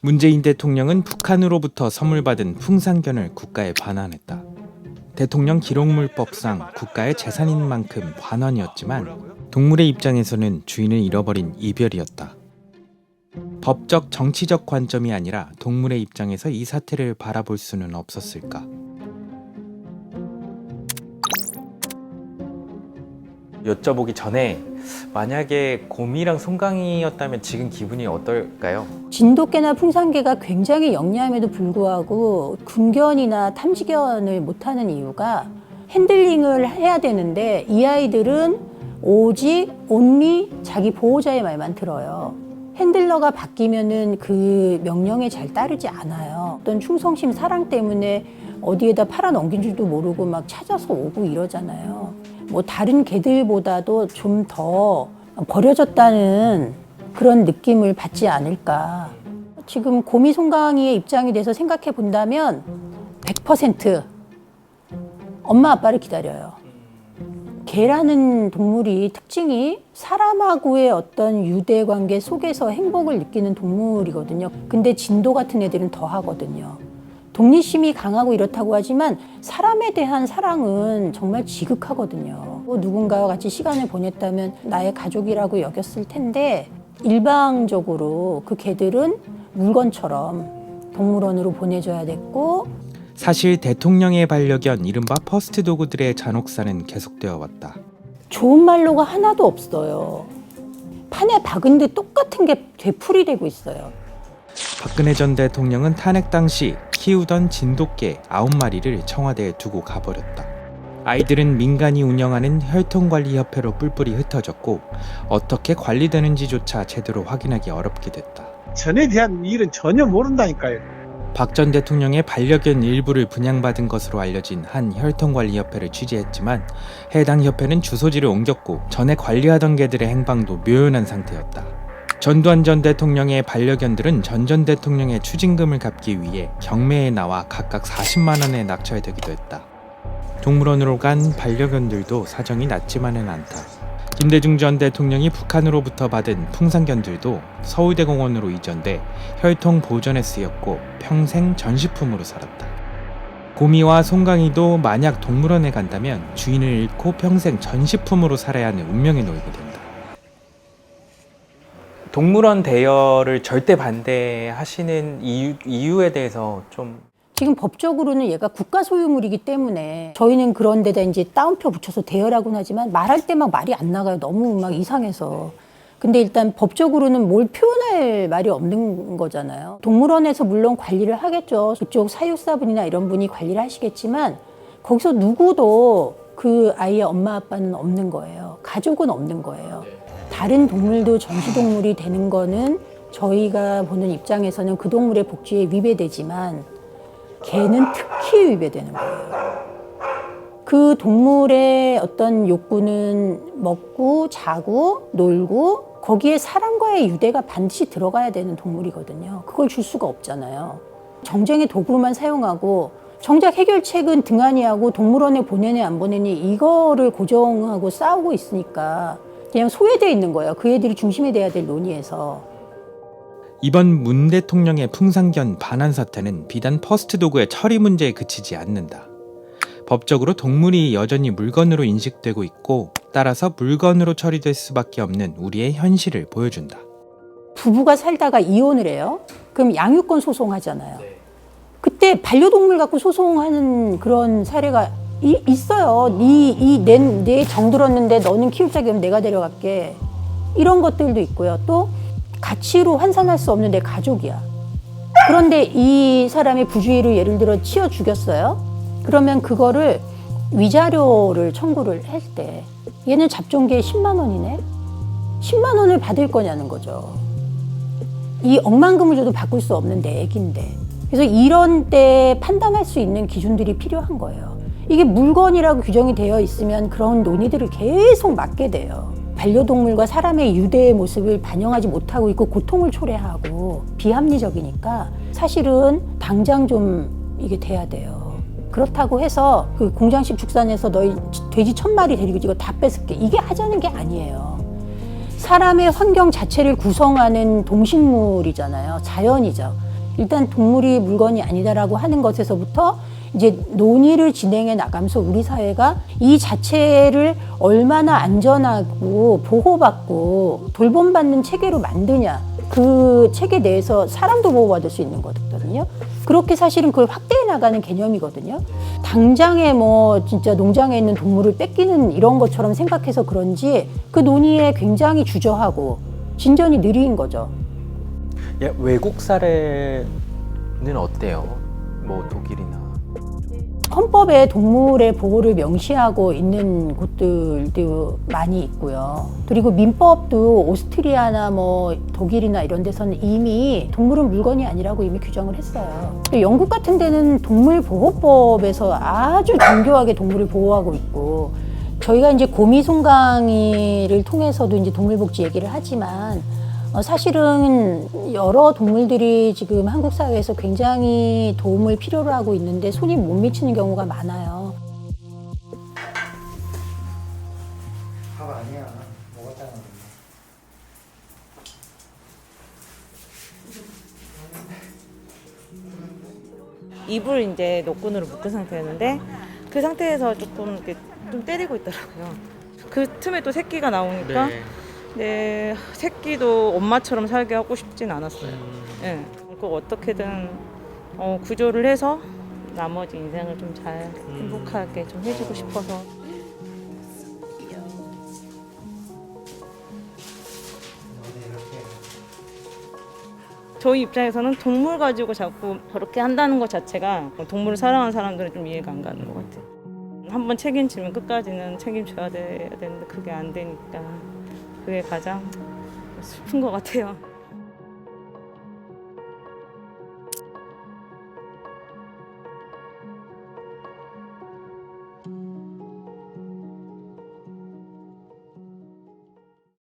문재인 대통령은 북한으로부터 선물받은 풍산견을 국가에 반환했다. 대통령 기록물법상 국가의 재산인 만큼 환원이었지만 동물의 입장에서는 주인을 잃어버린 이별이었다. 법적 정치적 관점이 아니라 동물의 입장에서 이 사태를 바라볼 수는 없었을까? 여쭤보기 전에 만약에 곰이랑 송강이였다면 지금 기분이 어떨까요? 진돗개나 풍산개가 굉장히 영리함에도 불구하고 군견이나 탐지견을 못하는 이유가 핸들링을 해야 되는데 이 아이들은 오직 온리 자기 보호자의 말만 들어요. 핸들러가 바뀌면은 그 명령에 잘 따르지 않아요. 어떤 충성심 사랑 때문에 어디에다 팔아 넘긴 줄도 모르고 막 찾아서 오고 이러잖아요. 뭐 다른 개들보다도 좀 더 버려졌다는 그런 느낌을 받지 않을까. 지금 곰이 송강이의 입장이 돼서 생각해 본다면 100% 엄마 아빠를 기다려요. 개라는 동물이 특징이 사람하고의 어떤 유대 관계 속에서 행복을 느끼는 동물이거든요. 근데 진도 같은 애들은 더 하거든요. 독립심이 강하고 이렇다고 하지만 사람에 대한 사랑은 정말 지극하거든요. 누군가와 같이 시간을 보냈다면 나의 가족이라고 여겼을 텐데 일방적으로 그 개들은 물건처럼 동물원으로 보내줘야 됐고, 사실 대통령의 반려견 이른바 퍼스트 도그들의 잔혹사는 계속되어 왔다. 좋은 말로가 하나도 없어요. 판에 박은 듯 똑같은 게 되풀이되고 있어요. 박근혜 전 대통령은 탄핵 당시 키우던 진돗개 9마리를 청와대에 두고 가버렸다. 아이들은 민간이 운영하는 혈통관리협회로 뿔뿔이 흩어졌고 어떻게 관리되는지조차 제대로 확인하기 어렵게 됐다. 전에 대한 일은 전혀 모른다니까요. 박 전 대통령의 반려견 일부를 분양받은 것으로 알려진 한 혈통관리협회를 취재했지만 해당 협회는 주소지를 옮겼고 전에 관리하던 개들의 행방도 묘연한 상태였다. 전두환 전 대통령의 반려견들은 전 대통령의 추징금을 갚기 위해 경매에 나와 각각 40만 원에 낙찰되기도 했다. 동물원으로 간 반려견들도 사정이 낮지만은 않다. 김대중 전 대통령이 북한으로부터 받은 풍산견들도 서울대공원으로 이전돼 혈통 보존에 쓰였고 평생 전시품으로 살았다. 곰이와 송강이도 만약 동물원에 간다면 주인을 잃고 평생 전시품으로 살아야 하는 운명에 놓이게 된다. 동물원 대여를 절대 반대하시는 이유에 대해서 좀... 지금 법적으로는 얘가 국가 소유물이기 때문에 저희는 그런 데다 이제 따옴표 붙여서 대여라고는 하지만 말할 때 막 말이 안 나가요. 너무 막 이상해서. 근데 일단 법적으로는 뭘 표현할 말이 없는 거잖아요. 동물원에서 물론 관리를 하겠죠. 그쪽 사육사분이나 이런 분이 관리를 하시겠지만 거기서 누구도 그 아이의 엄마 아빠는 없는 거예요. 가족은 없는 거예요. 다른 동물도 전시동물이 되는 거는 저희가 보는 입장에서는 그 동물의 복지에 위배되지만 개는 특히 위배되는 거예요. 그 동물의 어떤 욕구는 먹고 자고 놀고 거기에 사람과의 유대가 반드시 들어가야 되는 동물이거든요. 그걸 줄 수가 없잖아요. 정쟁의 도구로만 사용하고 정작 해결책은 등한이하고 동물원에 보내니 안 보내니 이거를 고정하고 싸우고 있으니까 그냥 소외되어 있는 거예요. 그 애들이 중심이 돼야 될 논의에서. 이번 문 대통령의 풍산견 반환 사태는 비단 퍼스트 도그의 처리 문제에 그치지 않는다. 법적으로 동물이 여전히 물건으로 인식되고 있고 따라서 물건으로 처리될 수밖에 없는 우리의 현실을 보여준다. 부부가 살다가 이혼을 해요. 그럼 양육권 소송하잖아요. 그때 반려동물 갖고 소송하는 그런 사례가 있어요. 내 정 들었는데 너는 키울 자격 없으면 내가 데려갈게. 이런 것들도 있고요. 또 가치로 환산할 수 없는 내 가족이야. 그런데 이 사람의 부주의를 예를 들어 치어 죽였어요. 그러면 그거를 위자료를 청구를 할 때 얘는 잡종계에 10만 원이네. 10만 원을 받을 거냐는 거죠. 이 억만금을 줘도 바꿀 수 없는 내 애기인데. 그래서 이런 때 판단할 수 있는 기준들이 필요한 거예요. 이게 물건이라고 규정이 되어 있으면 그런 논의들을 계속 맡게 돼요. 반려동물과 사람의 유대의 모습을 반영하지 못하고 있고 고통을 초래하고 비합리적이니까 사실은 당장 좀 이게 돼야 돼요. 그렇다고 해서 그 공장식 축산에서 너희 돼지 1000마리 데리고 이거 다 뺏을게. 이게 하자는 게 아니에요. 사람의 환경 자체를 구성하는 동식물이잖아요. 자연이죠. 일단 동물이 물건이 아니다라고 하는 것에서부터 이제 논의를 진행해 나가면서 우리 사회가 이 자체를 얼마나 안전하고 보호받고 돌봄받는 체계로 만드냐, 그 체계 내에서 사람도 보호받을 수 있는 거거든요. 그렇게 사실은 그걸 확대해 나가는 개념이거든요. 당장에 뭐 진짜 농장에 있는 동물을 뺏기는 이런 것처럼 생각해서 그런지 그 논의에 굉장히 주저하고 진전이 느린 거죠. 예, 외국 사례는 어때요? 뭐 독일이나. 헌법에 동물의 보호를 명시하고 있는 곳들도 많이 있고요. 그리고 민법도 오스트리아나 뭐 독일이나 이런 데서는 이미 동물은 물건이 아니라고 이미 규정을 했어요. 영국 같은 데는 동물보호법에서 아주 정교하게 동물을 보호하고 있고, 저희가 이제 고미송강이를 통해서도 이제 동물복지 얘기를 하지만 사실은 여러 동물들이 지금 한국 사회에서 굉장히 도움을 필요로 하고 있는데 손이 못 미치는 경우가 많아요. 밥 아니야. 먹었다는 건데. 입을 이제 노끈으로 묶은 상태였는데 그 상태에서 조금 이렇게 좀 때리고 있더라고요. 그 틈에 또 새끼가 나오니까 네, 새끼도 엄마처럼 살게 하고 싶진 않았어요. 네, 꼭 어떻게든 구조를 해서 나머지 인생을 좀 잘 행복하게 좀 해주고 싶어서. 저희 입장에서는 동물 가지고 자꾸 저렇게 한다는 것 자체가 동물을 사랑하는 사람들은 좀 이해가 안 가는 것 같아요. 한번 책임지면 끝까지는 책임져야 되는데 그게 안 되니까 그게 가장 슬픈 것 같아요.